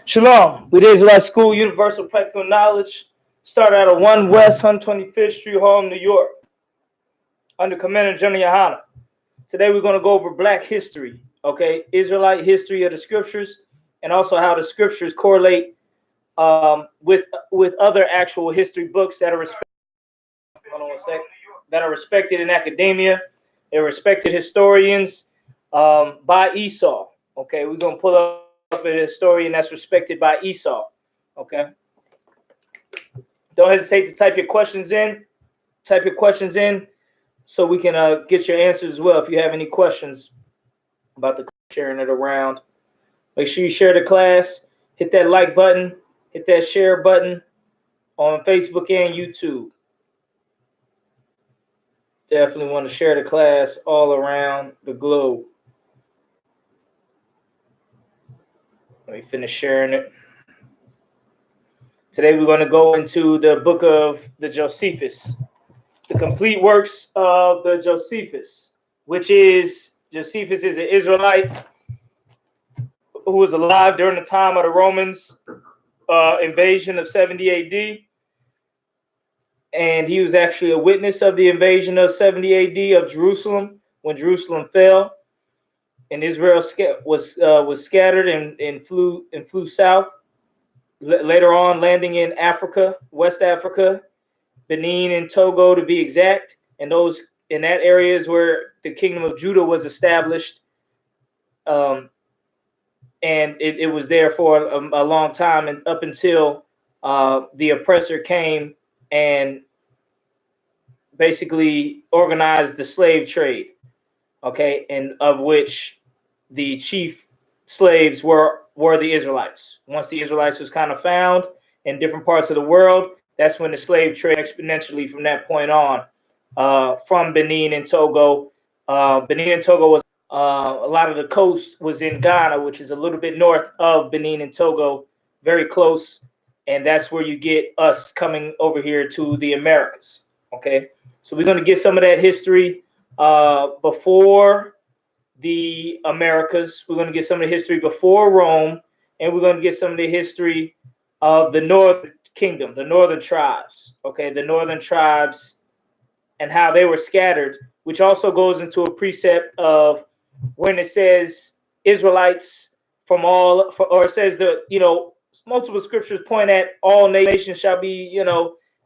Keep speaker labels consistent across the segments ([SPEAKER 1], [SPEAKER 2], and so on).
[SPEAKER 1] Shalom. We the Israelite School, Universal Practical Knowledge. Start out of 1 West 125th Street, Harlem, New York. Under Commander GEN.YAHANNA. Today we're going to go over Black history, okay? Israelite history of the scriptures, and also how the scriptures correlate with other actual history books that are respected. Hold on 1 sec. That are respected in academia. They're respected historians by I.S.U.K. Okay, we're going to pull up a historian that's respected by I.S.U.K. Okay. Don't hesitate to type your questions in. Type your questions in so we can get your answers as well. If you have any questions about the sharing it around, make sure you share the class. Hit that like button. Hit that share button on Facebook and YouTube. Definitely want to share the class all around the globe. Let me finish sharing it. Today we're going to go into the book of the Josephus, the complete works of the Josephus, which is, Josephus is an Israelite who was alive during the time of the Romans invasion of 70 AD. And he was actually a witness of the invasion of 70 AD of Jerusalem when Jerusalem fell. And Israel was scattered and flew south. Later on, landing in Africa, West Africa, Benin and Togo to be exact, and in that area is where the kingdom of Judah was established, and it was there for a long time, and up until the oppressor came and basically organized the slave trade, okay, and of which the chief slaves were the Israelites. Once the Israelites was kind of found in different parts of the world, that's when the slave trade exponentially from that point on, from Benin and Togo. Benin and Togo was a lot of the coast was in Ghana, which is a little bit north of Benin and Togo, very close, and that's where you get us coming over here to the Americas. Okay, so we're going to get some of that history before the Americas. We're going to get some of the history before Rome, and we're going to get some of the history of the northern kingdom, the northern tribes. Okay, the northern tribes and how they were scattered, which also goes into a precept of when it says Israelites from all, or it says that, multiple scriptures point at all nations shall be,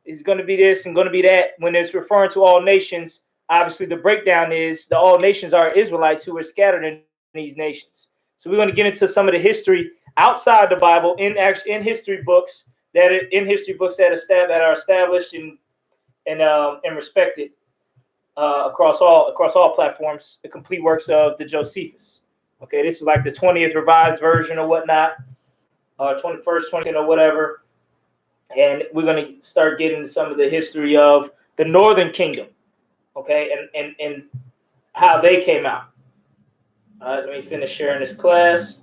[SPEAKER 1] is going to be this and going to be that. When it's referring to all nations, obviously the breakdown is the all nations are Israelites who were scattered in these nations. So we're going to get into some of the history outside the Bible in history books that are established and respected across all platforms. The complete works of the Josephus. Okay, this is like the 20th revised version or whatnot, 21st, 20th or whatever. And we're going to start getting into some of the history of the Northern Kingdom. Okay, and how they came out. All right, let me finish sharing this class.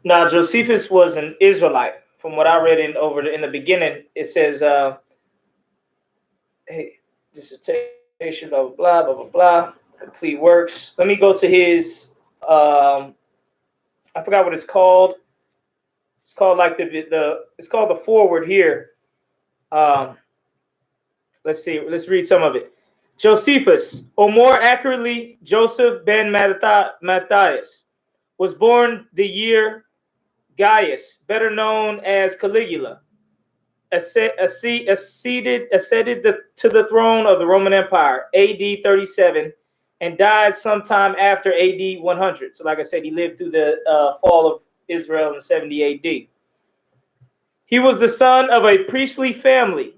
[SPEAKER 1] Now, Josephus was an Israelite. From what I read in the beginning, it says, hey, dissertation, blah, blah, blah, blah, blah, complete works. Let me go to his, I forgot what it's called. It's called like it's called the forward here. Let's see. Let's read some of it. Josephus, or more accurately, Joseph ben Matthias, was born the year Gaius, better known as Caligula, acceded to the throne of the Roman Empire, AD 37, and died sometime after AD 100. So like I said, he lived through the fall of Israel in 70 AD. He was the son of a priestly family,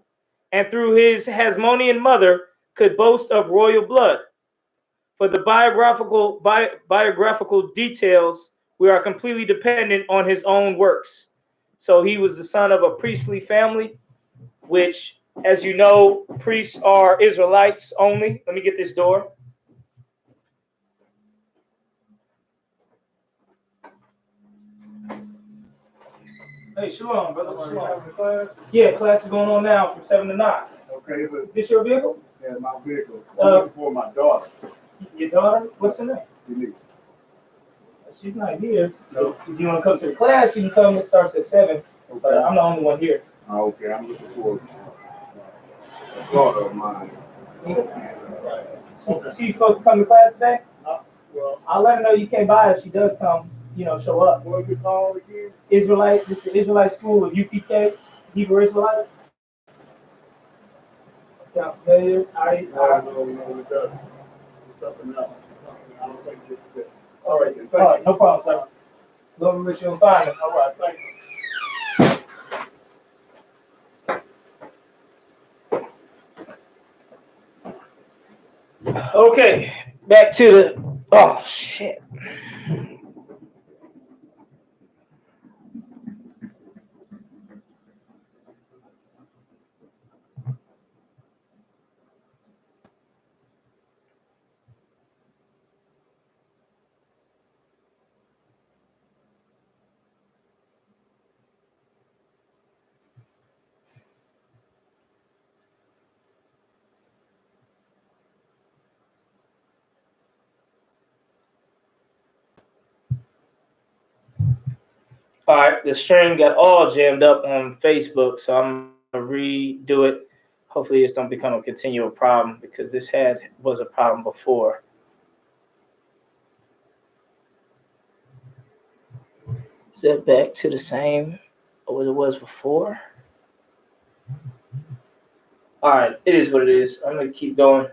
[SPEAKER 1] and through his Hasmonean mother could boast of royal blood. For the biographical details, we are completely dependent on his own works. So he was the son of a priestly family, which, as you know, priests are Israelites only. Let me get this door. Hey, Shalom, brother. Shalom. Yeah, class is going on now from 7 to 9. Okay, is this your vehicle? Yeah, my vehicle. I'm looking for my daughter. Your daughter? What's her name? Denise. She's not here. No. If you want to come to the class, you can come. It starts at 7. Okay. But I'm the only one here. Oh, okay, I'm looking for a daughter of mine. She's supposed to come to class today? Well, I'll let her know you came by if she does come, show up. What is it called again? Israelite. This is the Israelite school of U.P.K, Hebrew Israelites. Sound familiar? No, it doesn't. It's something else. I don't think it's this. All right, no problem, sir. Lord, we wish you will find it. All right, thank you. Okay, back to the. Oh, shit. All right, the stream got all jammed up on Facebook, so I'm gonna redo it. Hopefully, this don't become a continual problem because this was a problem before. Is that back to the same what it was before? All right, it is what it is. I'm gonna keep going.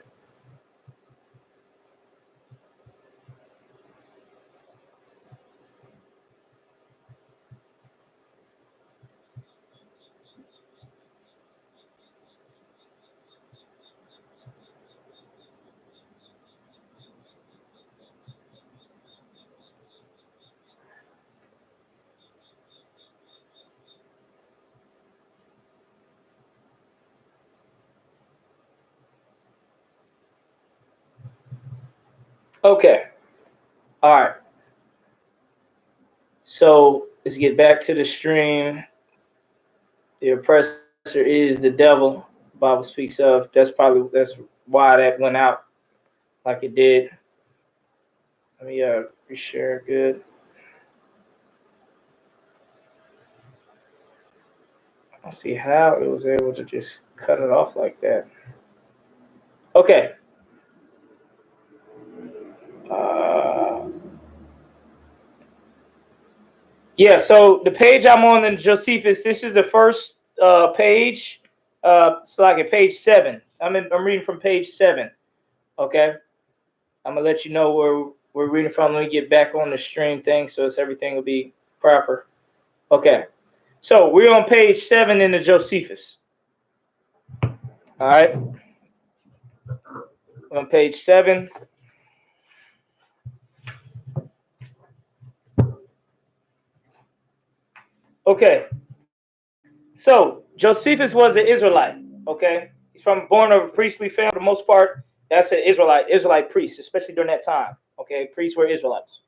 [SPEAKER 1] Okay. All right. So let's get back to the stream. The oppressor is the devil. The Bible speaks of. That's why that went out like it did. Let me reshare. Good. I see how it was able to just cut it off like that. Okay. Yeah, so the page I'm on in Josephus, this is the first page. It's like at page 7. I'm reading from page 7. Okay. I'm gonna let you know where we're reading from. Let me get back on the stream thing so everything will be proper. Okay. So we're on page 7 in the Josephus. All right. We're on page 7. Okay. So Josephus was an Israelite. Okay. He's born of a priestly family. For the most part, that's an Israelite priest, especially during that time. Okay. Priests were Israelites.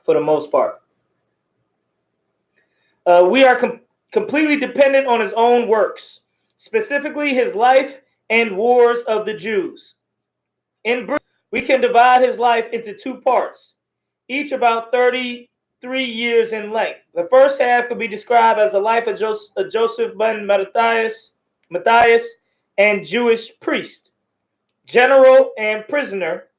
[SPEAKER 1] For the most part. We are completely dependent on his own works, specifically his life and wars of the Jews. In brief, we can divide his life into 2 parts, each about 33 years in length. The first half could be described as the life of Joseph ben Matthias, and Jewish priest, general, and prisoner.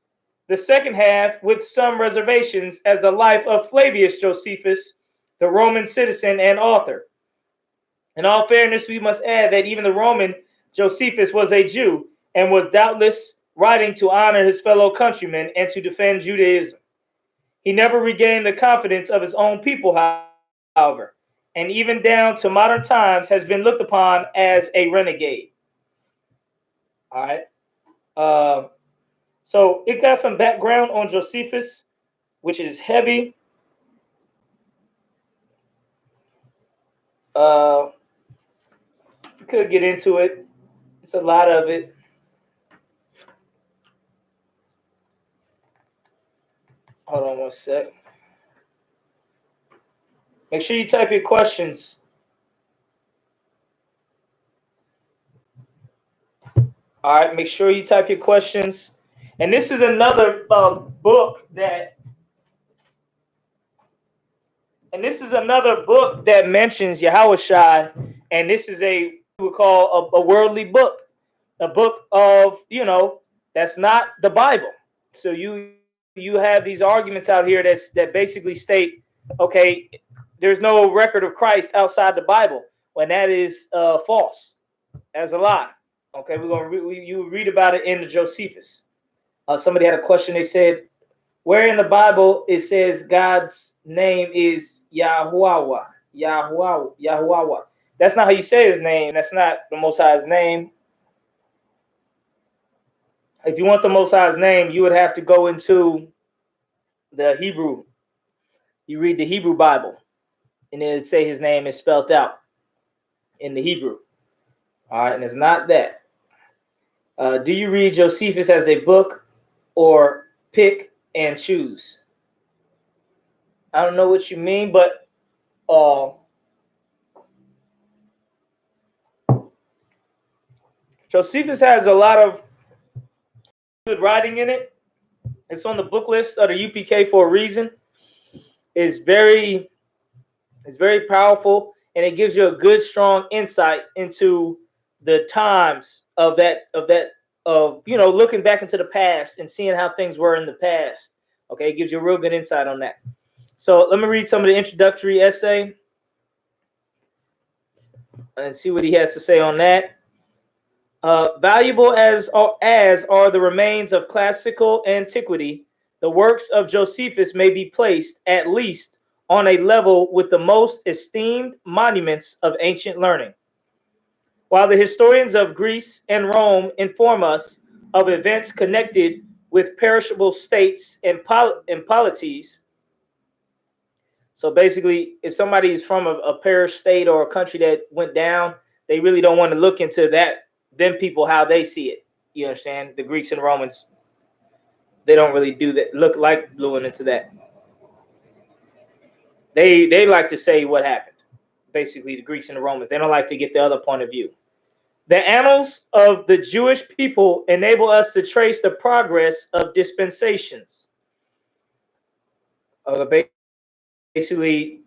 [SPEAKER 1] The second half, with some reservations, as the life of Flavius Josephus, the Roman citizen and author. In all fairness, we must add that even the Roman Josephus was a Jew and was doubtless writing to honor his fellow countrymen and to defend Judaism. He never regained the confidence of his own people, however, and even down to modern times has been looked upon as a renegade. All right. So it got some background on Josephus, which is heavy. Could get into it. It's a lot of it. Hold on one sec. Make sure you type your questions. All right, make sure you type your questions. And this is another book that, mentions Yahushua, and this is we would call a worldly book, a book of, that's not the Bible. So you have these arguments out here that basically state, okay, there's no record of Christ outside the Bible, when that is false, as a lie. Okay, we're gonna you read about it in the Josephus. Somebody had a question. They said, where in the Bible it says God's name is Yahuwah? Yahuwah. That's not how you say his name. That's not the Most High's name. If you want the Most High's name, you would have to go into the Hebrew. You read the Hebrew Bible, and it'll say his name is spelled out in the Hebrew. All right, and it's not that. Do you read Josephus as a book or pick and choose? I don't know what you mean, but Josephus has a lot of good writing in it. It's on the book list of the UPK for a reason. It's very powerful, and it gives you a good, strong insight into the times of looking back into the past and seeing how things were in the past. Okay, it gives you a real good insight on that. So let me read some of the introductory essay and see what he has to say on that. Valuable as are the remains of classical antiquity, the works of Josephus may be placed at least on a level with the most esteemed monuments of ancient learning. While the historians of Greece and Rome inform us of events connected with perishable states and polities, so basically, if somebody is from a perished state or a country that went down, they really don't want to look into that. Them people, how they see it. You understand? The Greeks and Romans, they don't really do that. Look into that. They like to say what happened. Basically, the Greeks and the Romans, they don't like to get the other point of view. The annals of the Jewish people enable us to trace the progress of dispensations. Basically,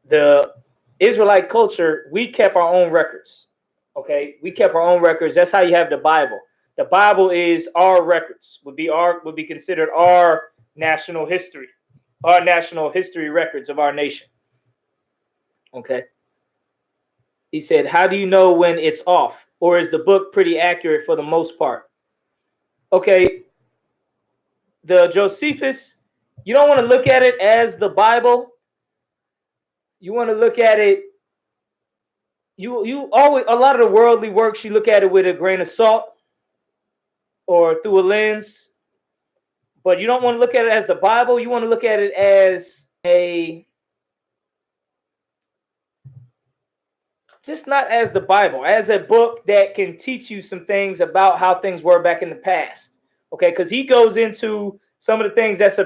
[SPEAKER 1] the Israelite culture, we kept our own records. Okay, we kept our own records. That's how you have the Bible. The Bible is our records. Would be considered our national history records of our nation. Okay. He said, how do you know when it's off? Or is the book pretty accurate for the most part? Okay. The Josephus, you don't want to look at it as the Bible. You want to look at it. You always, a lot of the worldly works, you look at it with a grain of salt or through a lens, but you don't want to look at it as the Bible. You want to look at it as just not as the Bible, as a book that can teach you some things about how things were back in the past. Okay, because he goes into some of the things that's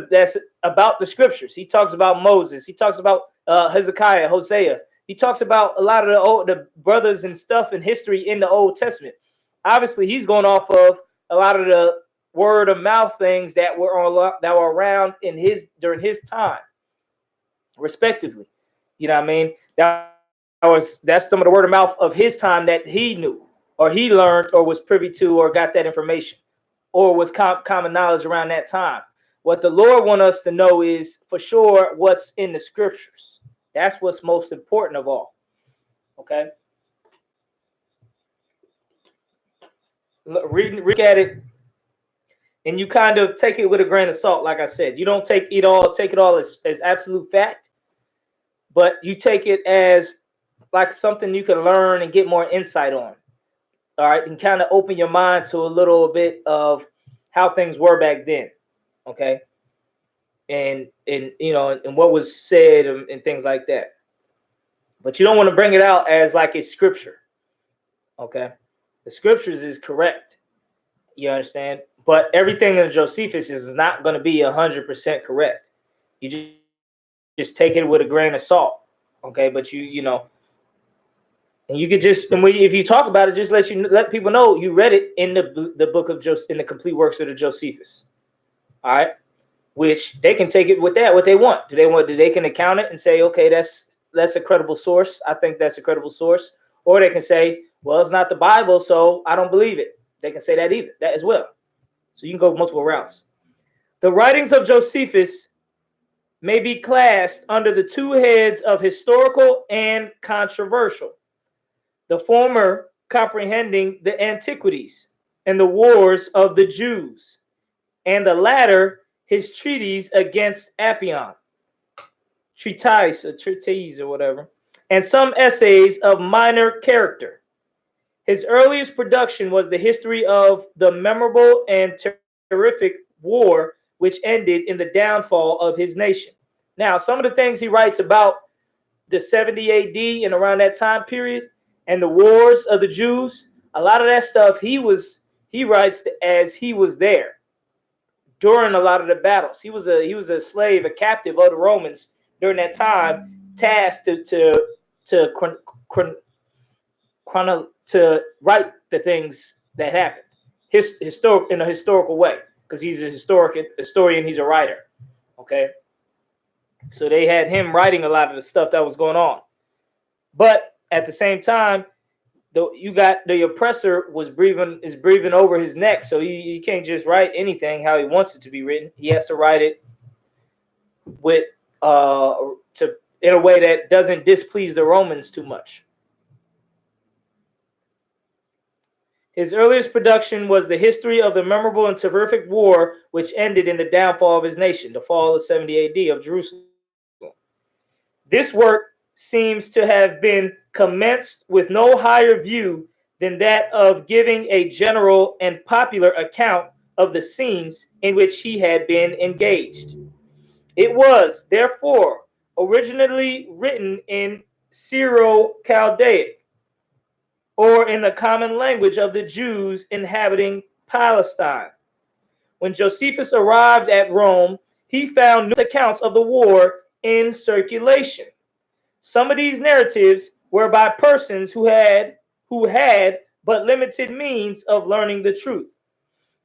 [SPEAKER 1] about the scriptures. He talks about Moses. He talks about Hezekiah, Hosea. He talks about a lot of the brothers and stuff in history in the Old Testament. Obviously, he's going off of a lot of the word of mouth things that were around during his time, respectively. You know what I mean? That's some of the word of mouth of his time that he knew, or he learned, or was privy to, or got that information, or was common knowledge around that time. What the Lord wants us to know is for sure what's in the scriptures. That's what's most important of all. Okay. Read at it, and you kind of take it with a grain of salt. Like I said, you don't take it all as absolute fact, but you take it as like something you can learn and get more insight on. All right, and kind of open your mind to a little bit of how things were back then. Okay. And what was said and things like that. But you don't want to bring it out as like a scripture. Okay. The scriptures is correct. You understand? But everything in Josephus is not going to be 100% correct. You just take it with a grain of salt. Okay, but you know, and you could just, and if you talk about it, just let people know you read it in the book of Joseph, in the complete works of the Josephus. All right, which they can take it with that what they want. They can account it and say, okay, that's a credible source. I think that's a credible source. Or they can say, well, it's not the Bible, so I don't believe it. They can say that as well. So you can go multiple routes. The writings of Josephus may be classed under the two heads of historical and controversial. The former comprehending the antiquities and the wars of the Jews, and the latter his treatise against Apion, treatise or whatever, and some essays of minor character. His earliest production was the history of the memorable and terrific war which ended in the downfall of his nation. Now, some of the things he writes about the 70 AD and around that time period and the wars of the Jews, a lot of that stuff he writes as he was there during a lot of the battles. He was a slave, a captive of the Romans during that time, tasked to write the things that happened, in a historical way, because he's a historian, he's a writer. Okay, so they had him writing a lot of the stuff that was going on, but at the same time, you got the oppressor is breathing over his neck, so he can't just write anything how he wants it to be written. He has to write it with in a way that doesn't displease the Romans too much. His earliest production was the history of the memorable and terrific war which ended in the downfall of his nation, the fall of 70 AD of Jerusalem. This work seems to have been commenced with no higher view than that of giving a general and popular account of the scenes in which he had been engaged. It was, therefore, originally written in Syro-Chaldaic, or in the common language of the Jews inhabiting Palestine. When Josephus arrived at Rome, he found numerous accounts of the war in circulation. Some of these narratives were by persons who had but limited means of learning the truth.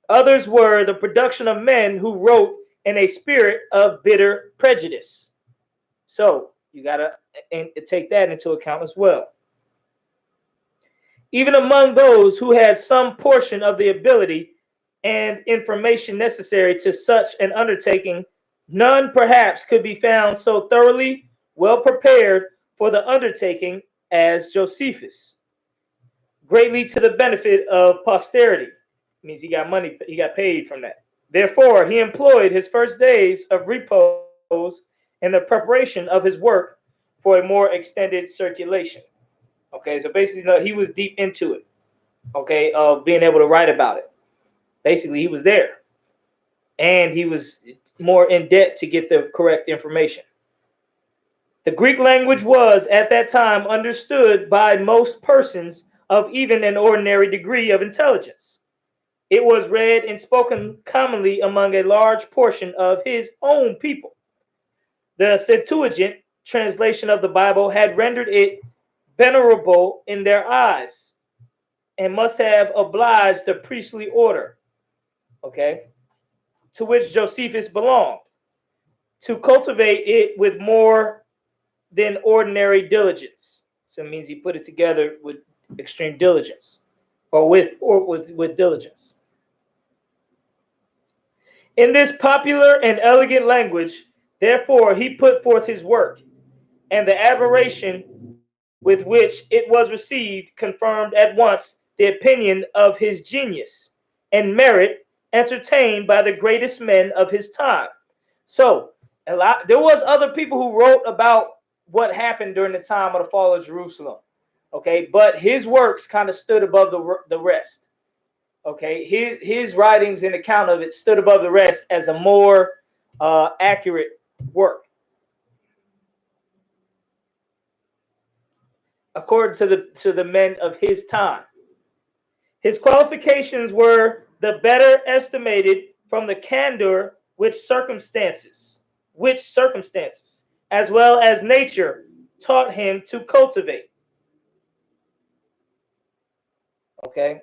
[SPEAKER 1] Others were the production of men who wrote in a spirit of bitter prejudice. So you got to take that into account as well. Even among those who had some portion of the ability and information necessary to such an undertaking, none perhaps could be found so thoroughly well prepared for the undertaking as Josephus, greatly to the benefit of posterity. It means he got money, he got paid from that. Therefore, he employed his first days of repose in the preparation of his work for a more extended circulation. Okay, so basically, he was deep into it. Okay, of being able to write about it. Basically, he was there, and he was more in debt to get the correct information. The Greek language was, at that time, understood by most persons of even an ordinary degree of intelligence. It was read and spoken commonly among a large portion of his own people. The Septuagint translation of the Bible had rendered it venerable in their eyes and must have obliged the priestly order, okay, to which Josephus belonged, to cultivate it with more than ordinary diligence. So it means he put it together with extreme diligence, or with diligence. In this popular and elegant language, therefore, he put forth his work, and the admiration with which it was received confirmed at once the opinion of his genius and merit entertained by the greatest men of his time. So there was other people who wrote about what happened during the time of the fall of Jerusalem, okay, but his works kind of stood above the rest. Okay, his writings and account of it stood above the rest as a more accurate work, according to the men of his time. His qualifications were the better estimated from the candor which circumstances, as well as nature, taught him to cultivate. Okay.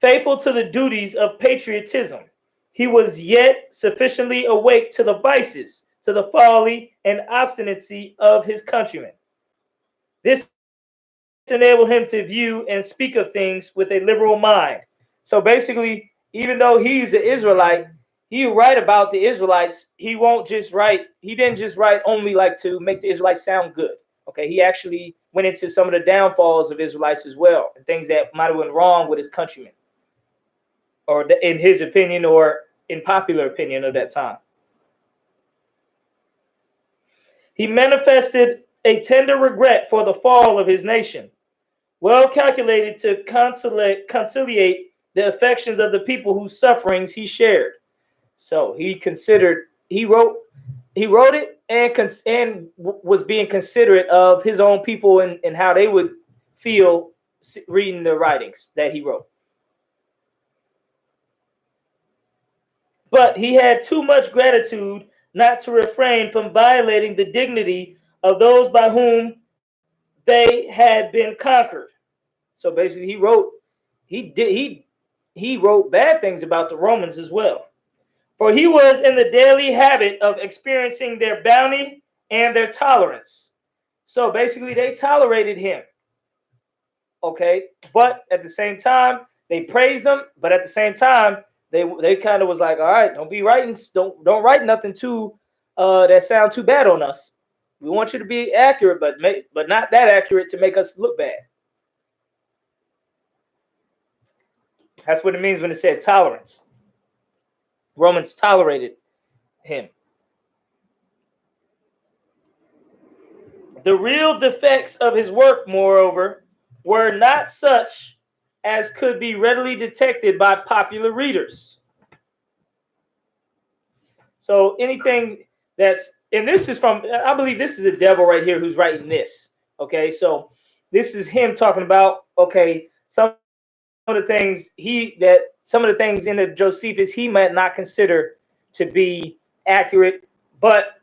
[SPEAKER 1] Faithful to the duties of patriotism, he was yet sufficiently awake to the vices, to the folly and obstinacy of his countrymen. This enabled him to view and speak of things with a liberal mind. So basically, even though he's an Israelite, he write about the Israelites. He won't just write. He didn't just write only like to make the Israelites sound good. Okay, he actually went into some of the downfalls of Israelites as well, and things that might have went wrong with his countrymen, or in his opinion, or in popular opinion of that time. He manifested a tender regret for the fall of his nation, well calculated to conciliate the affections of the people whose sufferings he shared. So he wrote it and was being considerate of his own people and how they would feel reading the writings that he wrote. But he had too much gratitude not to refrain from violating the dignity of those by whom they had been conquered. So basically, he wrote bad things about the Romans as well. For he was in the daily habit of experiencing their bounty and their tolerance. So basically, they tolerated him. Okay, but at the same time, they praised him. But at the same time, they kind of was like, all right, don't write nothing too that sound too bad on us. We want you to be accurate, but not that accurate to make us look bad. That's what it means when it said tolerance. Romans tolerated him. The real defects of his work, moreover, were not such as could be readily detected by popular readers. So anything and this is from, I believe this is the devil right here who's writing this. Okay, so this is him talking about, okay, some of the things in the Josephus he might not consider to be accurate, but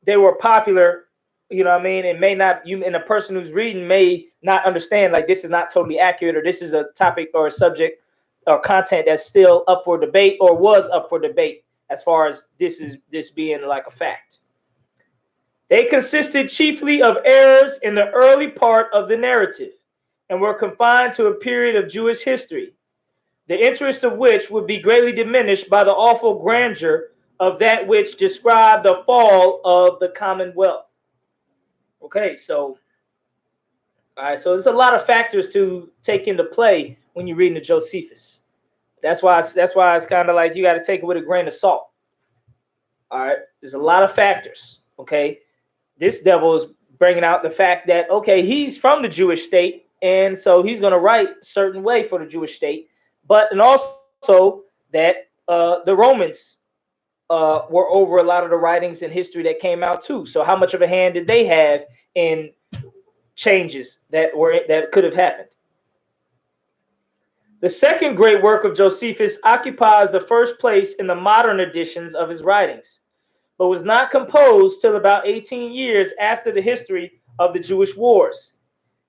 [SPEAKER 1] they were popular. You know what I mean? It may not, and a person who's reading may not understand, like, this is not totally accurate, or this is a topic or a subject or content that's still up for debate or was up for debate as far as this being like a fact. They consisted chiefly of errors in the early part of the narrative and were confined to a period of Jewish history, the interest of which would be greatly diminished by the awful grandeur of that which described the fall of the Commonwealth. Okay, so all right, so there's a lot of factors to take into play when you're reading the Josephus. That's why it's kind of like you got to take it with a grain of salt. All right, there's a lot of factors. Okay, this devil is bringing out the fact that, okay, he's from the Jewish state, and so he's going to write a certain way for the Jewish state, and also that the Romans were over a lot of the writings and history that came out too. So how much of a hand did they have in changes that could have happened? The second great work of Josephus occupies the first place in the modern editions of his writings, but was not composed till about 18 years after the history of the Jewish wars.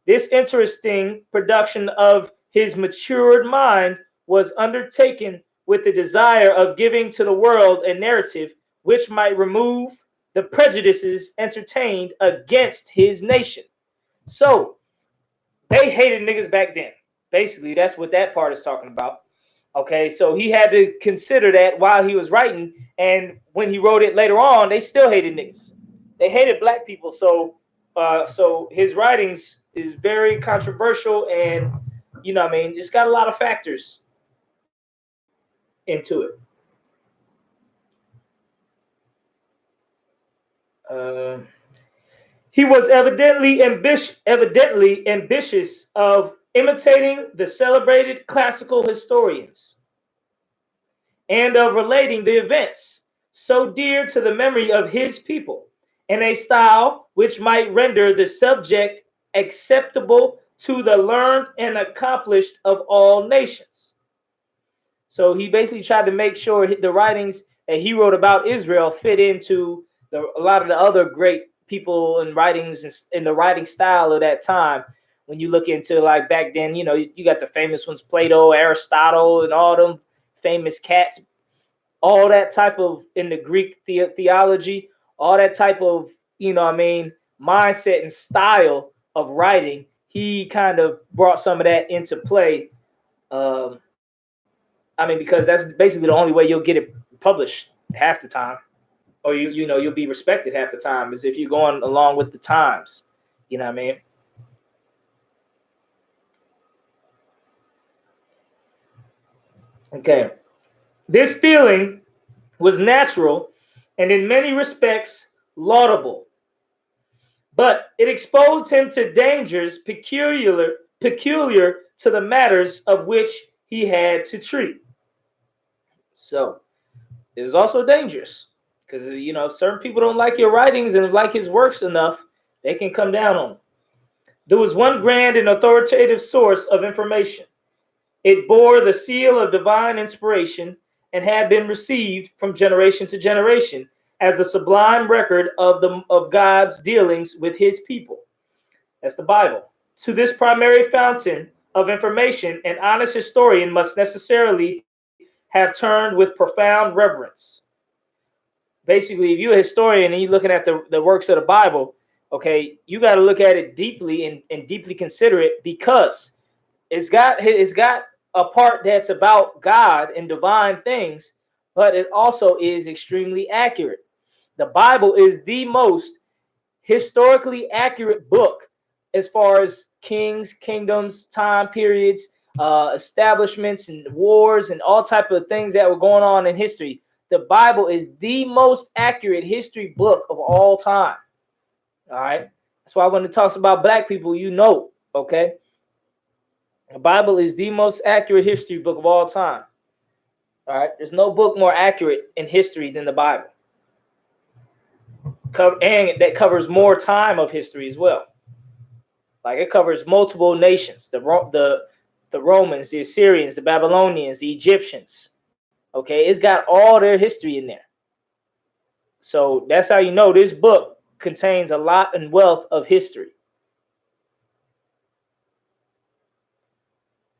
[SPEAKER 1] This interesting production of his matured mind was undertaken with the desire of giving to the world a narrative which might remove the prejudices entertained against his nation. So they hated niggas back then. Basically, that's what that part is talking about. Okay, so he had to consider that while he was writing, and when he wrote it later on, they still hated niggas. They hated black people. So his writings is very controversial, and you know what I mean, it's got a lot of factors into it. He was evidently ambitious of imitating the celebrated classical historians and of relating the events so dear to the memory of his people in a style which might render the subject acceptable to the learned and accomplished of all nations. So he basically tried to make sure the writings that he wrote about Israel fit into a lot of the other great people in writings and in the writing style of that time. When you look into like back then, you know, you got the famous ones, Plato, Aristotle, and all them famous cats, all that type of in the Greek theology, all that type of, you know what I mean, mindset and style of writing. He kind of brought some of that into play. I mean, because that's basically the only way you'll get it published half the time, or you know you'll be respected half the time is if you're going along with the times. You know what I mean? Okay. This feeling was natural and in many respects laudable, but it exposed him to dangers peculiar to the matters of which he had to treat. So it was also dangerous because, you know, if certain people don't like your writings and like his works enough, they can come down on him. There was one grand and authoritative source of information. It bore the seal of divine inspiration and had been received from generation to generation as the sublime record of God's dealings with his people. That's the Bible. To this primary fountain of information, an honest historian must necessarily have turned with profound reverence. Basically, if you're a historian and you're looking at the works of the Bible, okay, you got to look at it deeply and deeply consider it, because it's got a part that's about God and divine things, but it also is extremely accurate. The Bible is the most historically accurate book as far as kings, kingdoms, time periods, establishments, and wars, and all type of things that were going on in history. The Bible is the most accurate history book of all time. All right. That's why when it talks about black people, you know, okay, the Bible is the most accurate history book of all time. All right. There's no book more accurate in history than the Bible. And that covers more time of history as well. Like it covers multiple nations, the Romans, the Assyrians, the Babylonians, the Egyptians. Okay, it's got all their history in there. So that's how you know this book contains a lot and wealth of history.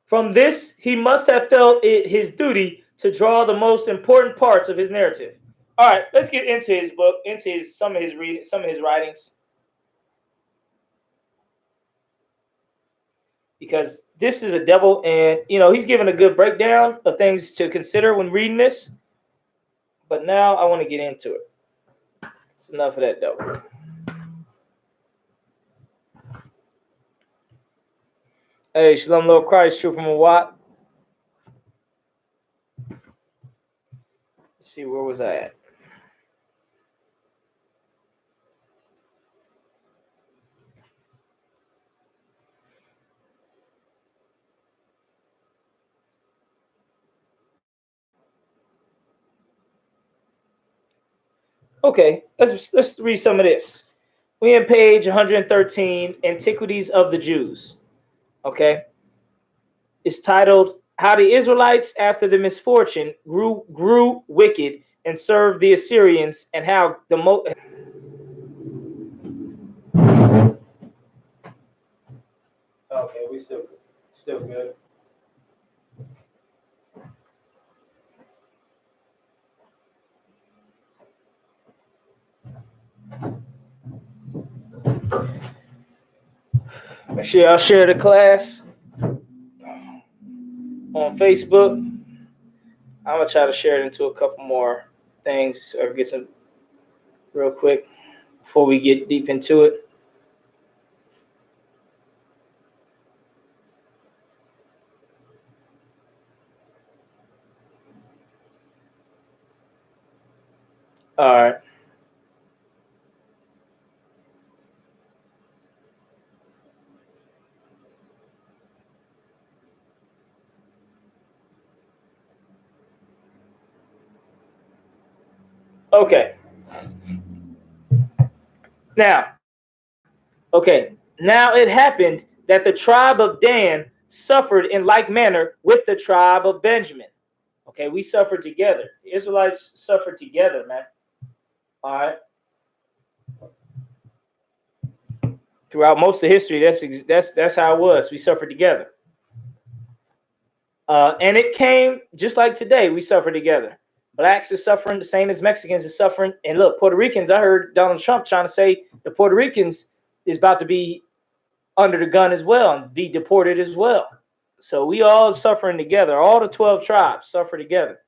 [SPEAKER 1] From this, he must have felt it his duty to draw the most important parts of his narrative. All right, let's get into his book, into some of his writings. Because this is a devil, and you know he's given a good breakdown of things to consider when reading this. But now I want to get into it. It's enough of that though. Hey, Shalom, Lord Christ, true from a Watt. Let's see, where was I at? Okay, let's read some of this. We in page 113, Antiquities of the Jews. Okay, it's titled "How the Israelites, after the misfortune, grew wicked and served the Assyrians, and how the Okay, we still good. Make sure y'all share the class on Facebook. I'm gonna try to share it into a couple more things or get some real quick before we get deep into it. All right. Okay. Now it happened that the tribe of Dan suffered in like manner with the tribe of Benjamin. Okay, we suffered together. The Israelites suffered together, man. All right. Throughout most of history, that's how it was. We suffered together. And it came just like today, we suffer together. Blacks are suffering the same as Mexicans are suffering. And look, Puerto Ricans, I heard Donald Trump trying to say the Puerto Ricans is about to be under the gun as well and be deported as well. So we all suffering together. All the 12 tribes suffer together.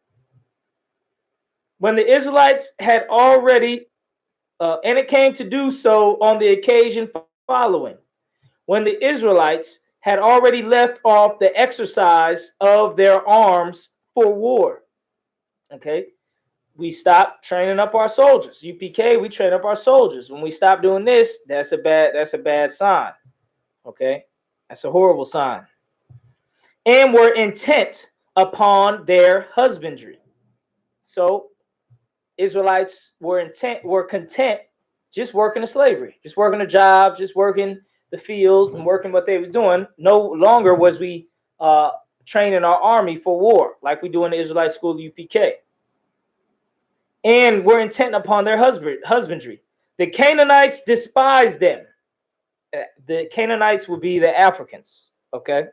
[SPEAKER 1] When the Israelites had already, and it came to do so on the occasion following, when the Israelites had already left off the exercise of their arms for war. Okay, we stopped training up our soldiers. UPK, we train up our soldiers. When we stop doing this, that's a bad sign. Okay, that's a horrible sign. And were intent upon their husbandry. So Israelites were content just working the slavery, just working a job, just working the field and working what they was doing. No longer was we training our army for war like we do in the Israelite school UPK. And were intent upon their husbandry. The Canaanites despised them. The Canaanites would be the Africans, okay?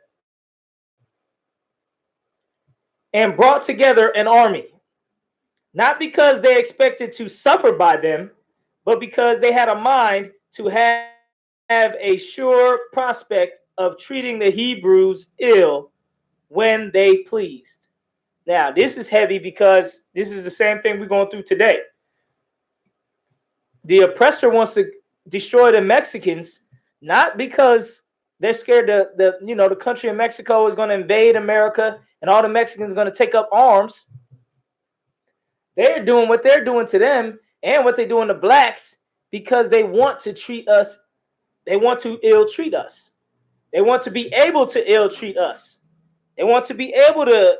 [SPEAKER 1] And brought together an army, not because they expected to suffer by them, but because they had a mind to have a sure prospect of treating the Hebrews ill when they pleased. Now, this is heavy because this is the same thing we're going through today. The oppressor wants to destroy the Mexicans, not because they're scared the country of Mexico is going to invade America and all the Mexicans are going to take up arms. They're doing what they're doing to them and what they're doing to blacks because they want to treat us. They want to ill-treat us. They want to be able to ill-treat us. They want to be able to,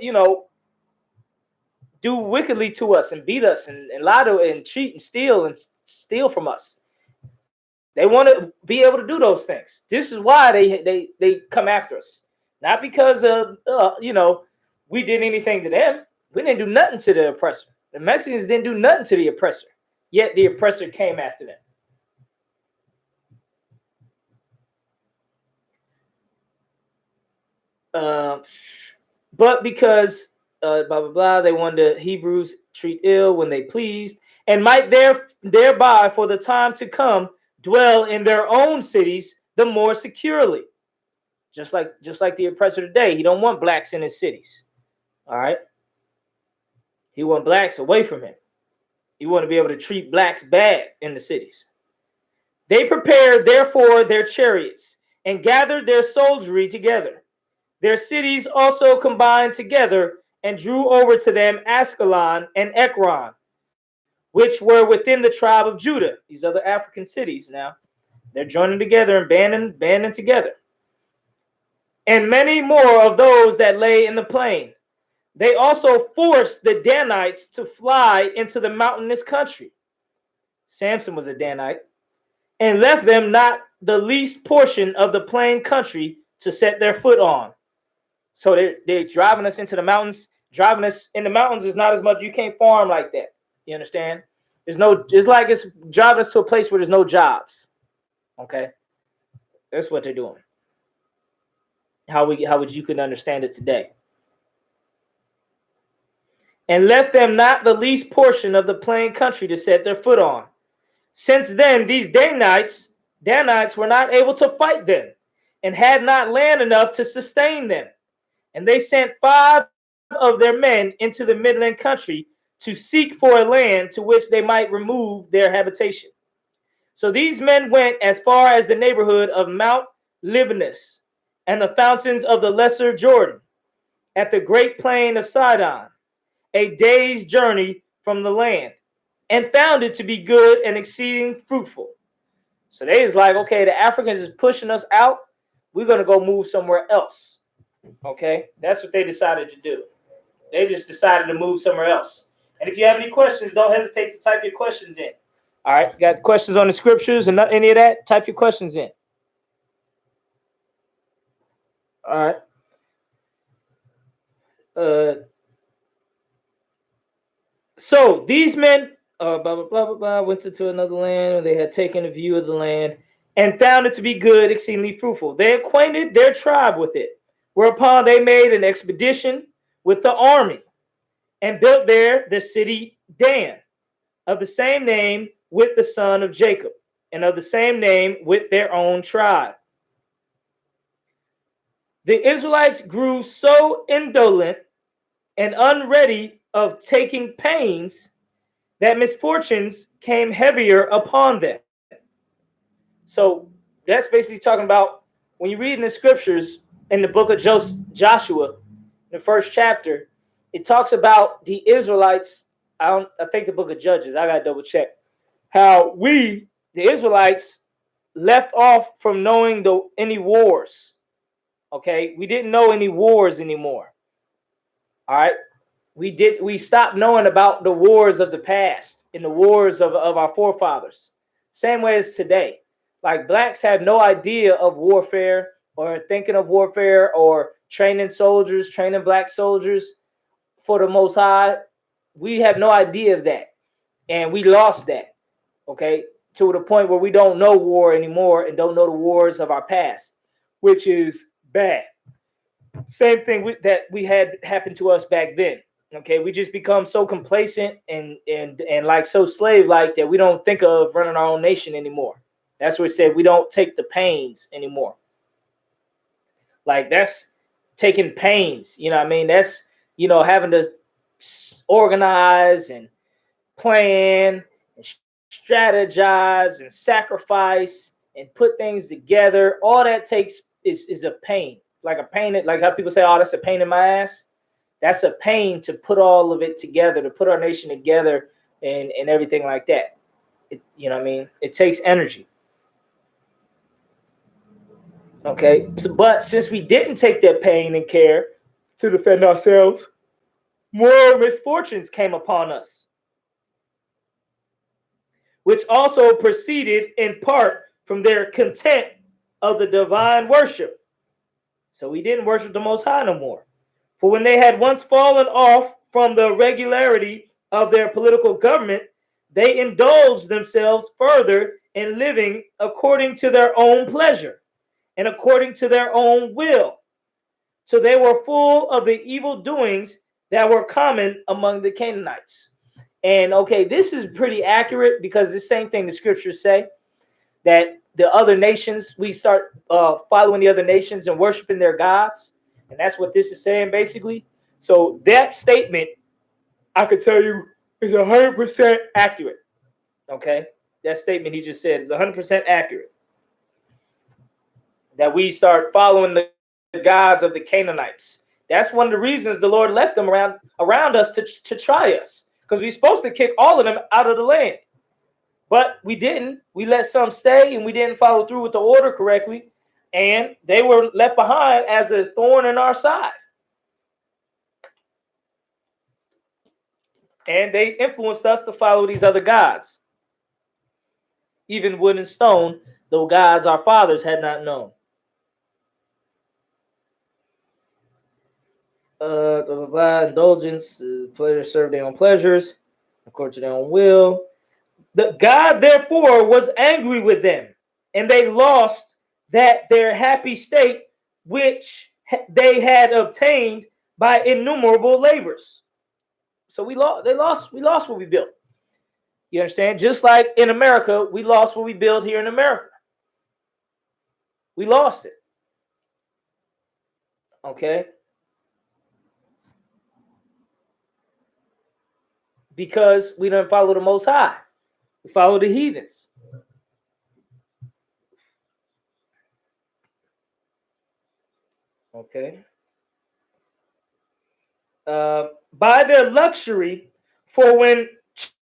[SPEAKER 1] do wickedly to us and beat us and lie to and cheat and steal from us. They want to be able to do those things. This is why they come after us. Not because of, we did anything to them. We didn't do nothing to the oppressor. The Mexicans didn't do nothing to the oppressor. Yet the oppressor came after them. But because blah blah blah, they wanted the Hebrews treat ill when they pleased, and might thereby for the time to come dwell in their own cities the more securely. Just like the oppressor today, he don't want blacks in his cities. All right, he want blacks away from him. He want to be able to treat blacks bad in the cities. They prepared therefore their chariots and gathered their soldiery together. Their cities also combined together and drew over to them Ascalon and Ekron, which were within the tribe of Judah. These other African cities now. They're joining together and banding together. And many more of those that lay in the plain. They also forced the Danites to fly into the mountainous country. Samson was a Danite. And left them not the least portion of the plain country to set their foot on. So they're driving us into the mountains. Driving us in the mountains is not as much. You can't farm like that. You understand? It's like it's driving us to a place where there's no jobs. Okay, that's what they're doing. How would you could understand it today? And left them not the least portion of the plain country to set their foot on. Since then, these Danites were not able to fight them, and had not land enough to sustain them. And they sent 5 of their men into the midland country to seek for a land to which they might remove their habitation. So these men went as far as the neighborhood of Mount Libanus and the fountains of the lesser Jordan, at the great plain of Sidon, a day's journey from the land, and found it to be good and exceeding fruitful. So they was like, okay, the Africans is pushing us out. We're going to go move somewhere else. Okay, that's what they decided to do. They just decided to move somewhere else. And if you have any questions, don't hesitate to type your questions in. All right, got questions on the scriptures and not any of that? Type your questions in. All right. So these men, blah, blah, blah, blah, blah, went into another land. They had taken a view of the land and found it to be good, exceedingly fruitful. They acquainted their tribe with it, whereupon they made an expedition with the army and built there the city Dan, of the same name with the son of Jacob, and of the same name with their own tribe. The Israelites grew so indolent and unready of taking pains that misfortunes came heavier upon them. So that's basically talking about when you read in the scriptures in the book of Joshua, the first chapter, it talks about the Israelites. I think the book of Judges, I gotta double check how the Israelites, left off from knowing any wars. Okay, we didn't know any wars anymore. All right, we stopped knowing about the wars of the past and the wars of our forefathers. Same way as today. Like blacks have no idea of warfare or thinking of warfare or training soldiers, training black soldiers for the Most High. We have no idea of that. And we lost that, okay, to the point where we don't know war anymore and don't know the wars of our past, which is bad. Same thing that we had happen to us back then. Okay, we just become so complacent and like so slave-like that we don't think of running our own nation anymore. That's what it said. We don't take the pains anymore. Like that's taking pains. You know what I mean? That's, having to organize and plan and strategize and sacrifice and put things together. All that takes is a pain. Like a pain, like how people say, oh, that's a pain in my ass. That's a pain to put all of it together, to put our nation together and everything like that. You know what I mean? It takes energy. Okay. But since we didn't take that pain and care to defend ourselves, more misfortunes came upon us, which also proceeded in part from their contempt of the divine worship. So we didn't worship the Most High no more. For when they had once fallen off from the regularity of their political government, they indulged themselves further in living according to their own pleasure and according to their own will. So they were full of the evil doings that were common among the Canaanites. And okay, this is pretty accurate because the same thing the scriptures say, that the other nations, we start following the other nations and worshiping their gods. And that's what this is saying, basically. So that statement, I could tell you, is 100% accurate. Okay? That statement he just said is 100% accurate. That we start following the gods of the Canaanites. That's one of the reasons the Lord left them around us to try us. Because we're supposed to kick all of them out of the land. But we didn't. We let some stay and we didn't follow through with the order correctly. And they were left behind as a thorn in our side. And they influenced us to follow these other gods. Even wood and stone, though gods our fathers had not known. Indulgence, pleasure, serve their own pleasures, according to their own will. The God, therefore, was angry with them, and they lost their happy state, which they had obtained by innumerable labors. So we lost what we built. You understand? Just like in America, we lost what we built here in America. We lost it. Okay? Because we didn't follow the Most High. We follow the heathens. Okay. By their luxury, for when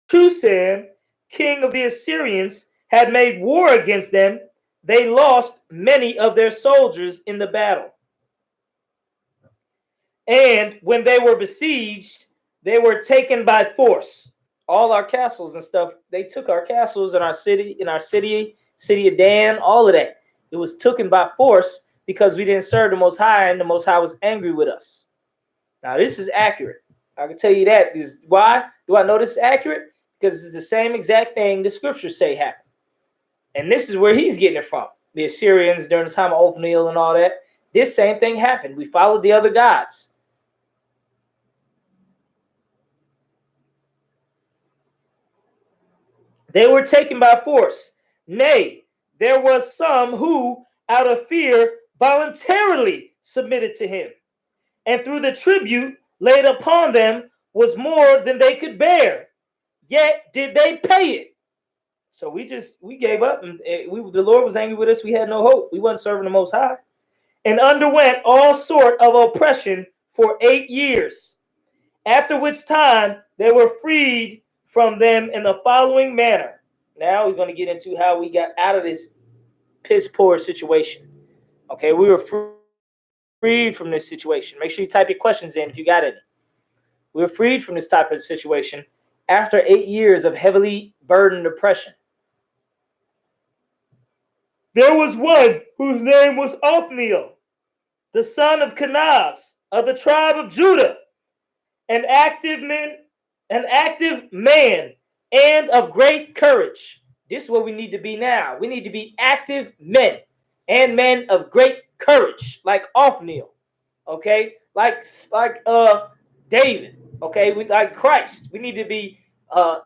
[SPEAKER 1] Chushan, king of the Assyrians, had made war against them, they lost many of their soldiers in the battle. And when they were besieged, they were taken by force. All our castles and stuff, they took our castles in our city of Dan, all of that. It was taken by force because we didn't serve the Most High, and the Most High was angry with us. Now, this is accurate. I can tell you that. Why do I know this is accurate? Because it's the same exact thing the scriptures say happened. And this is where he's getting it from. The Assyrians during the time of Othniel and all that. This same thing happened. We followed the other gods. They were taken by force. Nay, there was some who, out of fear, voluntarily submitted to him. And through the tribute laid upon them was more than they could bear. Yet did they pay it. So we gave up, and the Lord was angry with us. We had no hope. We wasn't serving the Most High. And underwent all sort of oppression for 8 years. After which time they were freed from them in the following manner. Now we're going to get into how we got out of this piss poor situation. Okay, we were freed from this situation. Make sure you type your questions in if you got any. We were freed from this type of situation after 8 years of heavily burdened oppression. There was one whose name was Othniel, the son of Kenaz, of the tribe of Judah, an active man, and of great courage. This is what we need to be now. We need to be active men and men of great courage, like Othniel, okay, like David, okay, like Christ. We need to be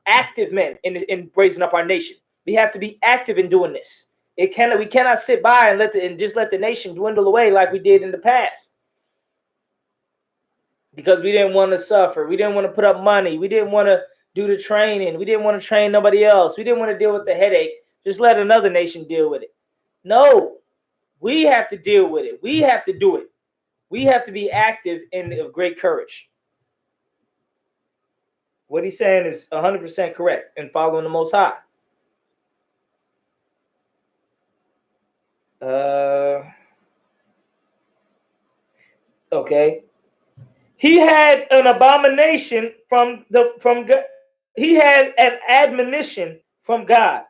[SPEAKER 1] active men in raising up our nation. We have to be active in doing this. We cannot sit by and just let the nation dwindle away like we did in the past. Because we didn't want to suffer. We didn't want to put up money. We didn't want to do the training. We didn't want to train nobody else. We didn't want to deal with the headache. Just let another nation deal with it. No, we have to deal with it. We have to do it. We have to be active and of great courage. What he's saying is 100% correct and following the Most High. Okay. He had an abomination from God. He had an admonition from God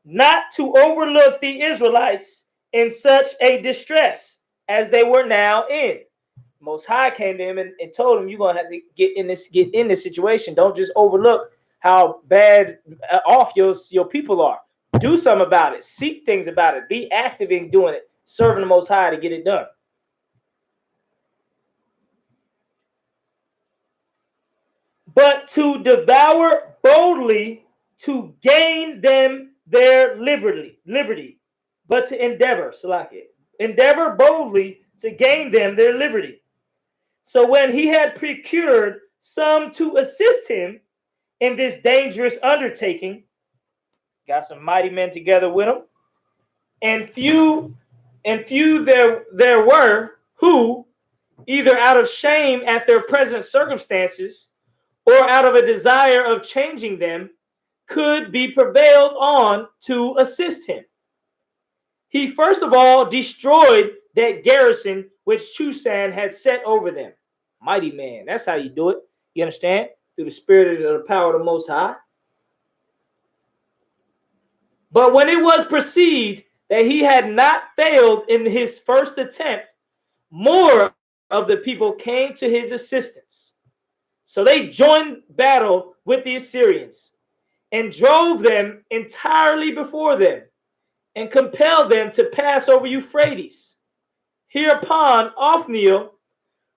[SPEAKER 1] not to overlook the Israelites in such a distress as they were now in. Most High came to him and told him, "You're gonna have to get in this situation. Don't just overlook how bad off your people are. Do something about it. Seek things about it. Be active in doing it, serving the Most High to get it done." But to devour boldly to gain them their liberty. But to endeavor boldly to gain them their liberty. So when he had procured some to assist him in this dangerous undertaking, got some mighty men together with him, and few there were who, either out of shame at their present circumstances or out of a desire of changing them, could be prevailed on to assist him. He first of all destroyed that garrison which Chusan had set over them. Mighty man, that's how you do it. You understand? Through the spirit of the power of the Most High. But when it was perceived that he had not failed in his first attempt, more of the people came to his assistance. So they joined battle with the Assyrians and drove them entirely before them and compelled them to pass over Euphrates. Hereupon Othniel,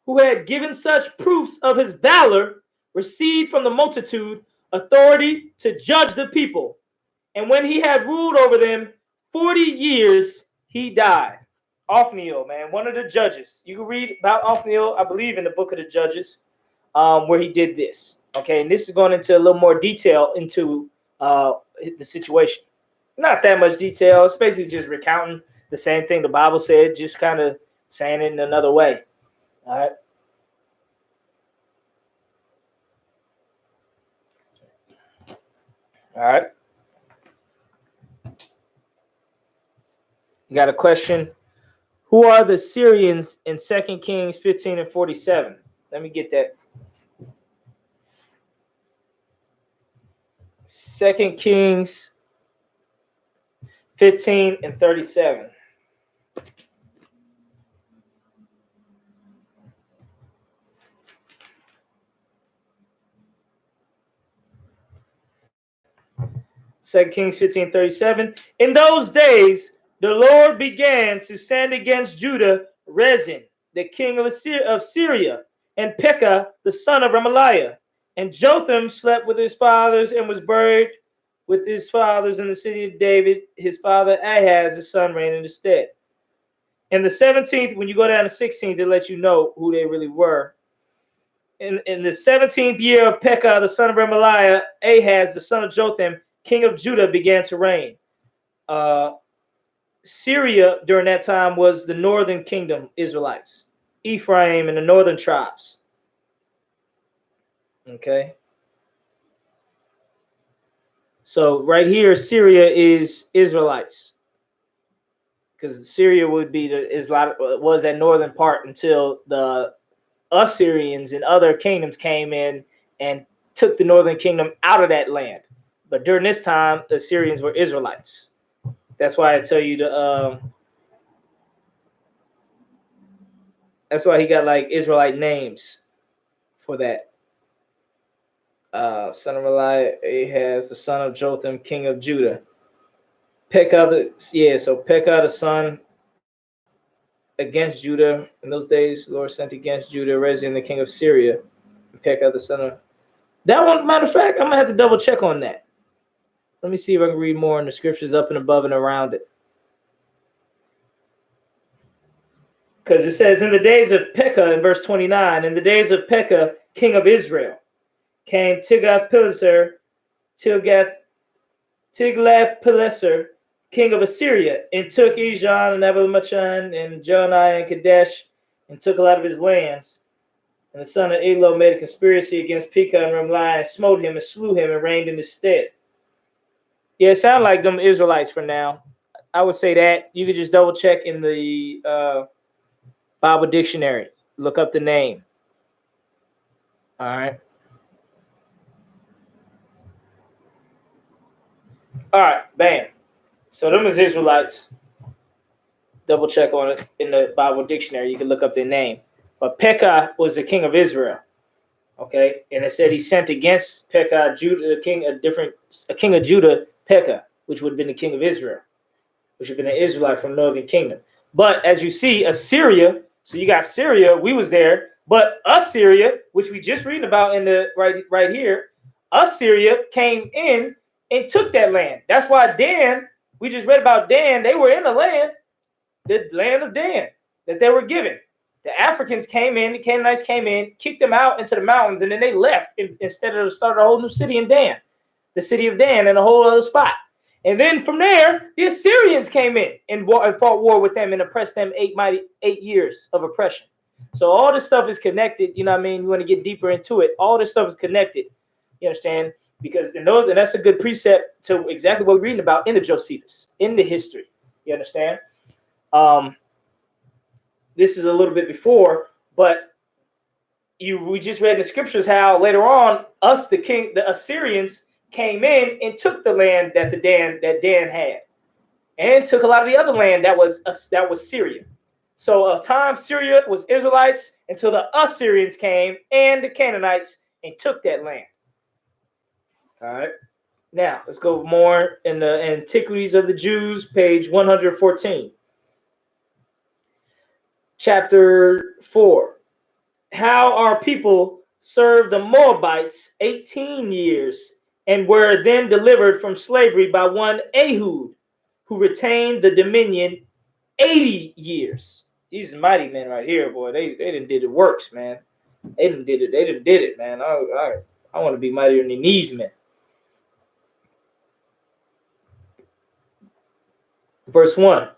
[SPEAKER 1] who had given such proofs of his valor, received from the multitude authority to judge the people. And when he had ruled over them 40 years, he died. Othniel, man, one of the judges. You can read about Othniel, I believe, in the book of the Judges, where he did this. Okay, and this is going into a little more detail into the situation. Not that much detail. It's basically just recounting the same thing the Bible said, just kind of saying it in another way. All right. All right. You got a question? Who are the Syrians in 2 Kings 15 and 47? Let me get that. 2 Kings 15 and 37. 2 Kings 15:37. In those days, the Lord began to send against Judah Rezin, the king of Syria, and Pekah, the son of Remaliah. And Jotham slept with his fathers and was buried with his fathers in the city of David. His father Ahaz, his son, reigned in his stead. In the 17th, when you go down to 16th, it lets you know who they really were. In the 17th year of Pekah, the son of Remaliah, Ahaz, the son of Jotham, king of Judah, began to reign. Syria during that time was the northern kingdom, Israelites, Ephraim and the northern tribes. Okay. So right here, Syria is Israelites, because Syria would be was that northern part until the Assyrians and other kingdoms came in and took the northern kingdom out of that land. But during this time, the Assyrians were Israelites. That's why I tell you that's why he got like Israelite names for that. Son of Remaliah, Ahaz, the son of Jotham, king of Judah. Pekah, so Pekah, the son against Judah. In those days, the Lord sent against Judah Rezin, the king of Syria. Pekah, the son of... That one, matter of fact, I'm going to have to double check on that. Let me see if I can read more in the scriptures up and above and around it. Because it says, in the days of Pekah, in verse 29, in the days of Pekah, king of Israel, came Tiglath-Pileser, Tiglath-Pileser, king of Assyria, and took Ijon and Abel-Machan and Jonai and Kadesh, and took a lot of his lands. And the son of Elo made a conspiracy against Pekah and Remaliah, and smote him and slew him and reigned in his stead. Yeah, it sounds like them Israelites for now. I would say that. You could just double check in the Bible dictionary. Look up the name. All right. All right, bam. So them is Israelites. Double check on it in the Bible dictionary. You can look up their name. But Pekah was the king of Israel. Okay, and it said he sent against Pekah, Judah, a king of Judah, Pekah, which would have been the king of Israel, which would have been an Israelite from Northern Kingdom. But as you see, Assyria. So you got Syria. We was there, but Assyria, which we just reading about in the right here, Assyria came in and took that land. That's why Dan. We just read about Dan. They were in the land of Dan that they were given. The Africans came in, the Canaanites came in, kicked them out into the mountains, and then they left instead of starting a whole new city in Dan, the city of Dan, in a whole other spot. And then from there, the Assyrians came in and fought war with them and oppressed them 8 years of oppression. So all this stuff is connected. You know what I mean? You want to get deeper into it. All this stuff is connected. You understand? Because and that's a good precept to exactly what we're reading about in the Josephus, in the history. You understand? This is a little bit before, but we just read in the scriptures how later on the Assyrians came in and took the land that Dan had, and took a lot of the other land that was Syria. So a time Syria was Israelites until the Assyrians came and the Canaanites and took that land. All right. Now let's go more in the Antiquities of the Jews, page 114. Chapter 4. How our people served the Moabites 18 years and were then delivered from slavery by one Ehud, who retained the dominion 80 years. These mighty men right here, boy. They done did the works, man. They done did it, man. I want to be mightier than these men. Verse 1.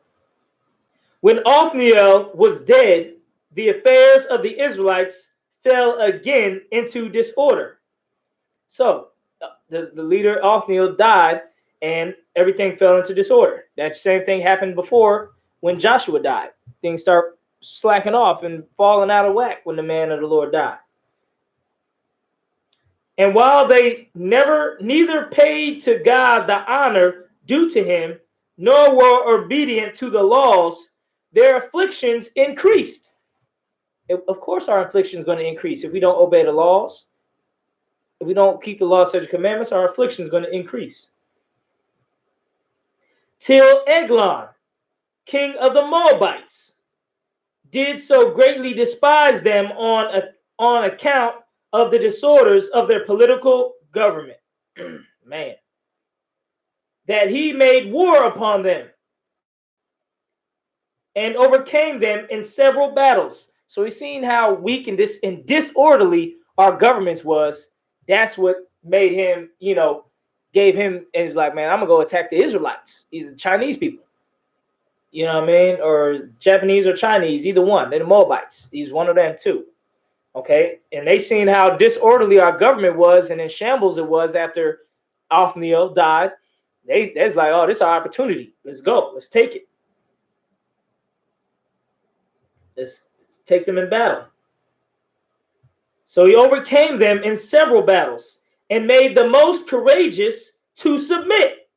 [SPEAKER 1] When Othniel was dead, the affairs of the Israelites fell again into disorder. So the leader Othniel died, and everything fell into disorder. That same thing happened before when Joshua died. Things start slacking off and falling out of whack when the man of the Lord died. And while they neither paid to God the honor due to him, nor were obedient to the laws, their afflictions increased. Of course, our affliction is going to increase if we don't obey the laws. If we don't keep the laws, such commandments, our affliction is going to increase. till Eglon, king of the Moabites, did so greatly despise them on account of the disorders of their political government. Man, that he made war upon them and overcame them in several battles. So we've seen how weak and disorderly our governments was. That's what made him, gave him, and he was like, man, I'm gonna go attack the Israelites. These are Chinese people. You know what I mean? Or Japanese or Chinese, either one. They're the Moabites. He's one of them too. Okay? And they seen how disorderly our government was and in shambles it was after Othniel died. That's like, oh, this is our opportunity. Let's go. Let's take it. Let's take them in battle. So he overcame them in several battles and made the most courageous to submit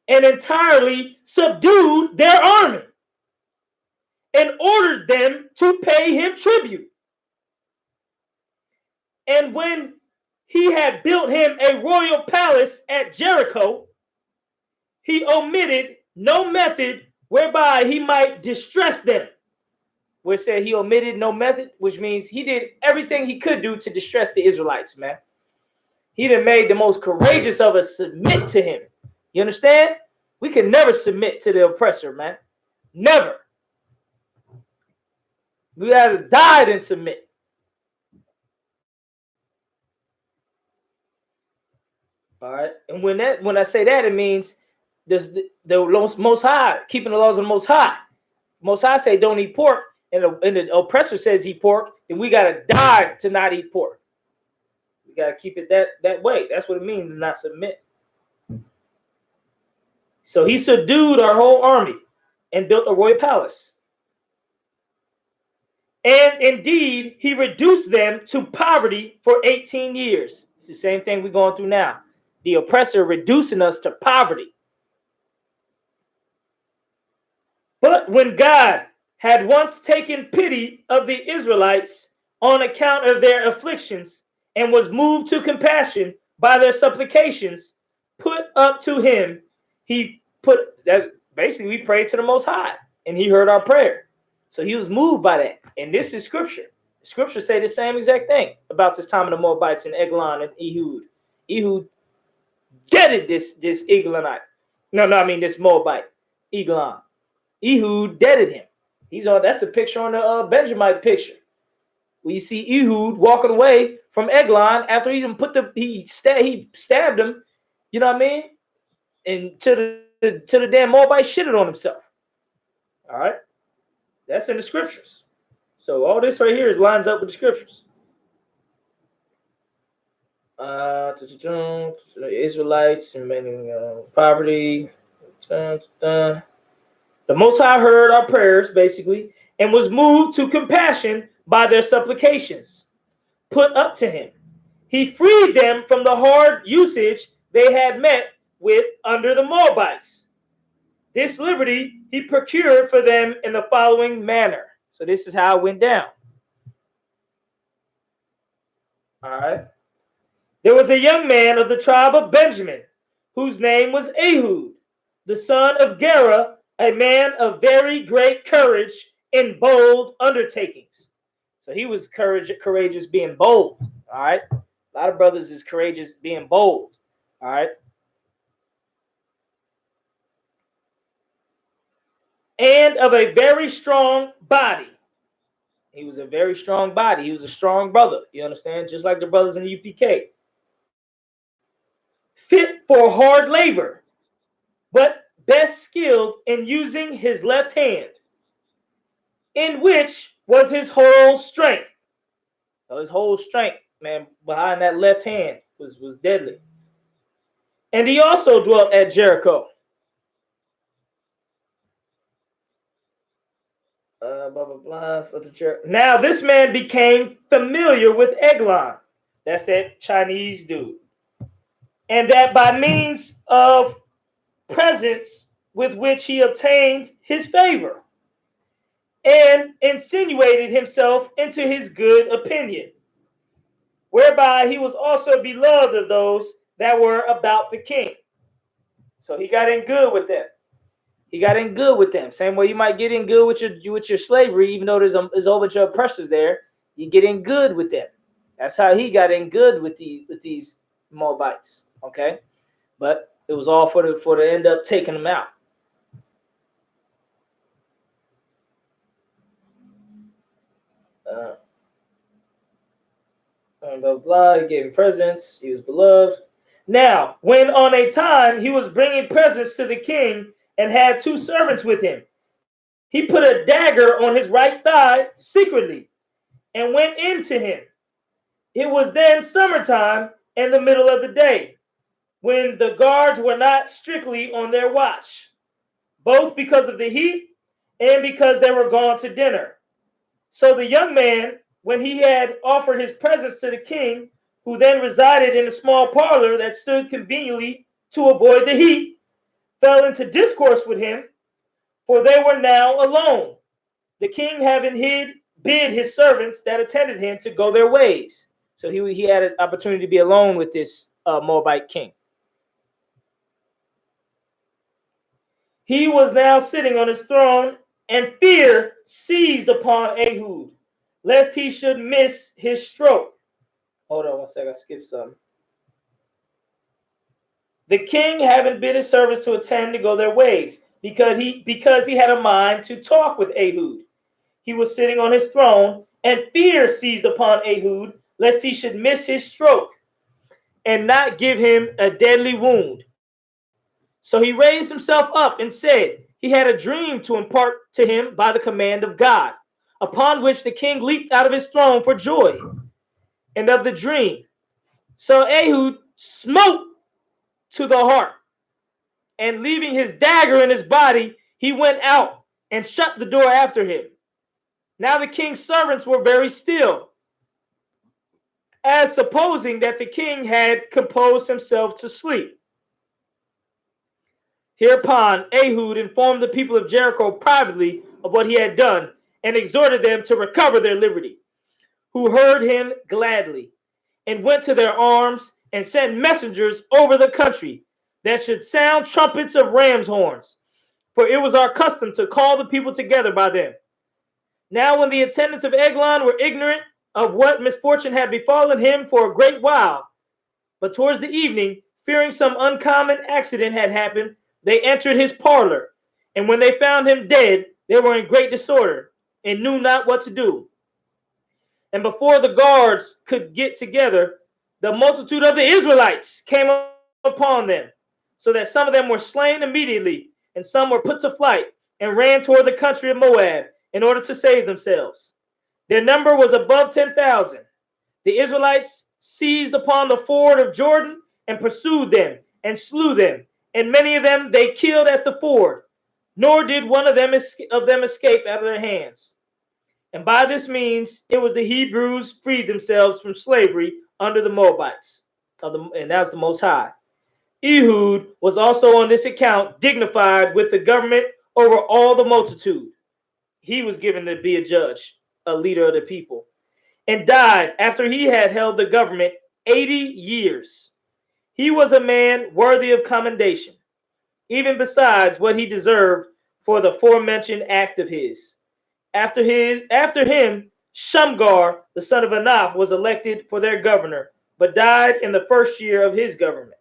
[SPEAKER 1] and entirely subdued their army and ordered them to pay him tribute. And when he had built him a royal palace at Jericho, he omitted no method whereby he might distress them. Where it said he omitted no method, which means he did everything he could do to distress the Israelites, man. He done made the most courageous of us submit to him. You understand? We can never submit to the oppressor, man. Never. We gotta die and submit. All right. And when I say that, it means the Most High, keeping the laws of the Most High. Most High say don't eat pork, and the oppressor says eat pork, then we gotta die to not eat pork. We gotta keep it that way. That's what it means to not submit. So he subdued our whole army and built a royal palace. And indeed, he reduced them to poverty for 18 years. It's the same thing we're going through now. The oppressor reducing us to poverty. But when God had once taken pity of the Israelites on account of their afflictions and was moved to compassion by their supplications put up to him, basically we prayed to the Most High and he heard our prayer. So he was moved by that. And this is scripture. Scripture say the same exact thing about this time of the Moabites and Eglon and Ehud. Ehud deaded this Eglonite. This Moabite, Eglon. Ehud deaded him. That's the picture on the Benjamite picture. Where you see Ehud walking away from Eglon after he stabbed him, you know what I mean? And to the damn Moabite shitted on himself. All right. That's in the scriptures. So all this right here lines up with the scriptures. The Israelites remaining poverty. The Most High heard our prayers, basically, and was moved to compassion by their supplications put up to him. He freed them from the hard usage they had met with under the Moabites. This liberty he procured for them in the following manner. So this is how it went down. All right. There was a young man of the tribe of Benjamin, whose name was Ehud, the son of Gera, a man of very great courage in bold undertakings. So he was courageous being bold. All right. A lot of brothers is courageous being bold. All right. And of a very strong body. He was a very strong body. He was a strong brother. You understand? Just like the brothers in the UPK. Fit for hard labor, but best skilled in using his left hand, in which was his whole strength. So his whole strength, man, behind that left hand was deadly. And he also dwelt at Jericho. Now this man became familiar with Eglon. That's that Chinese dude. And that by means of presents with which he obtained his favor and insinuated himself into his good opinion, whereby he was also beloved of those that were about the king. So he got in good with them. He got in good with them. Same way you might get in good with your slavery, even though there's a whole bunch of oppressors there. You get in good with them. That's how he got in good with these Moabites. Okay, but it was all for to end up taking them out. Blah, blah, blah. He gave him presents. He was beloved. Now, when on a time he was bringing presents to the king and had 2 servants with him, he put a dagger on his right thigh secretly and went in to him. It was then summertime in the middle of the day, when the guards were not strictly on their watch, both because of the heat and because they were gone to dinner. So the young man, when he had offered his presents to the king, who then resided in a small parlor that stood conveniently to avoid the heat, fell into discourse with him, for they were now alone, the king having bid his servants that attended him to go their ways. So he had an opportunity to be alone with this Moabite king. He was now sitting on his throne, and fear seized upon Ehud, lest he should miss his stroke. Hold on one second, I skipped something. The king having bid his servants to attend to go their ways, because he had a mind to talk with Ehud. He was sitting on his throne, and fear seized upon Ehud, lest he should miss his stroke and not give him a deadly wound. So he raised himself up and said he had a dream to impart to him by the command of God, upon which the king leaped out of his throne for joy and of the dream. So Ehud smote to the heart, and leaving his dagger in his body, he went out and shut the door after him. Now the king's servants were very still, as supposing that the king had composed himself to sleep. Hereupon Ehud informed the people of Jericho privately of what he had done, and exhorted them to recover their liberty, who heard him gladly, and went to their arms, and sent messengers over the country that should sound trumpets of ram's horns, for it was our custom to call the people together by them. Now when the attendants of Eglon were ignorant of what misfortune had befallen him for a great while, but towards the evening, fearing some uncommon accident had happened, they entered his parlor, and when they found him dead, they were in great disorder, and knew not what to do. And before the guards could get together, the multitude of the Israelites came upon them, so that some of them were slain immediately, and some were put to flight, and ran toward the country of Moab, in order to save themselves. Their number was above 10,000. The Israelites seized upon the ford of Jordan, and pursued them, and slew them, and many of them they killed at the ford, nor did one of them escape out of their hands. And by this means, it was the Hebrews freed themselves from slavery under the Moabites, and that's the Most High. Ehud was also on this account dignified with the government over all the multitude. He was given to be a judge, a leader of the people, and died after he had held the government 80 years. He was a man worthy of commendation, even besides what he deserved for the aforementioned act of his. After him, Shamgar, the son of Anath, was elected for their governor, but died in the first year of his government.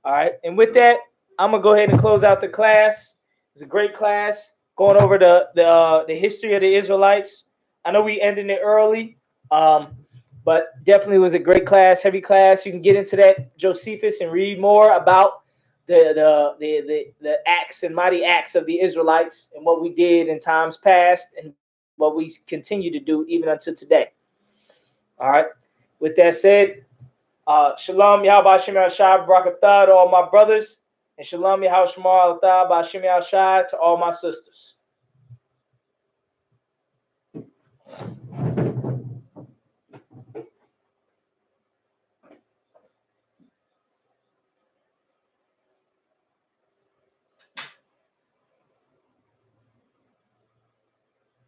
[SPEAKER 1] All right, and with that, I'm gonna go ahead and close out the class. It's a great class going over the history of the Israelites. I know we ended it early, but definitely was a great class, heavy class. You can get into that Josephus and read more about the acts and mighty acts of the Israelites and what we did in times past and what we continue to do even until today. All right. With that said, Shalom Yahweh Hashem Shai Barakatah to all my brothers, and Shalom Yahweh Shemar Al Ba'Shem Shai to all my sisters.